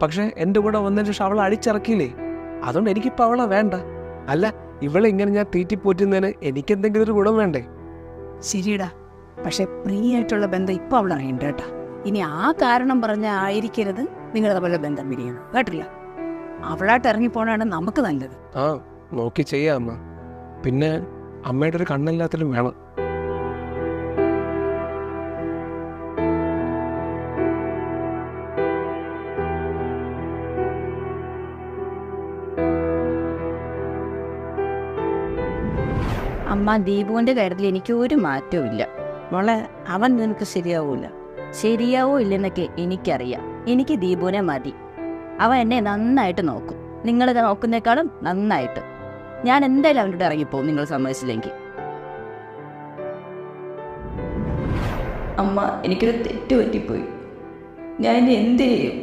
പക്ഷെ എൻ്റെ കൂടെ വന്നതിന് ശേഷം അവളെ അടിച്ചിറക്കിയില്ലേ. അതുകൊണ്ട് എനിക്കിപ്പോൾ അവളെ വേണ്ട. അല്ല, ഇവളെ ഇങ്ങനെ ഞാൻ തീറ്റിപ്പോറ്റുന്നതിന് എനിക്കെന്തെങ്കിലും ഒരു ഗുണം വേണ്ടേ? ശരിയടാ, പക്ഷെ പ്രിയായിട്ടുള്ള ബന്ധം ഇപ്പൊ അവൾ അറിയണ്ട കേട്ടാ. ഇനി ആ കാരണം പറഞ്ഞ ആയിരിക്കരുത് നിങ്ങൾ തമ്മിലുള്ള ബന്ധം പിരിയണം കേട്ടില്ല. അവളായിട്ട് ഇറങ്ങിപ്പോണാണ് നമുക്ക് നല്ലത്. ആ, നോക്കി ചെയ്യാം അമ്മ. പിന്നെ അമ്മയുടെ ഒരു കണ്ണെല്ലാത്തിലും വേണം. അമ്മ, ദീപുവിൻ്റെ കാര്യത്തിൽ എനിക്ക് ഒരു മാറ്റവും ഇല്ല മോളെ. അവൻ നിനക്ക് ശരിയാവൂല. ശരിയാവോ ഇല്ലെന്നൊക്കെ എനിക്കറിയാം. എനിക്ക് ദീപുവിനെ മതി. അവൻ എന്നെ നന്നായിട്ട് നോക്കും, നിങ്ങളിത് നോക്കുന്നേക്കാളും നന്നായിട്ട്. ഞാൻ എന്തായാലും അവൻ്റെ ഇറങ്ങിപ്പോവും നിങ്ങൾ സമ്മതിച്ചില്ലെങ്കിൽ. അമ്മ, എനിക്കൊരു തെറ്റ് പറ്റിപ്പോയി. ഞാൻ ഇനി എന്ത് ചെയ്യും?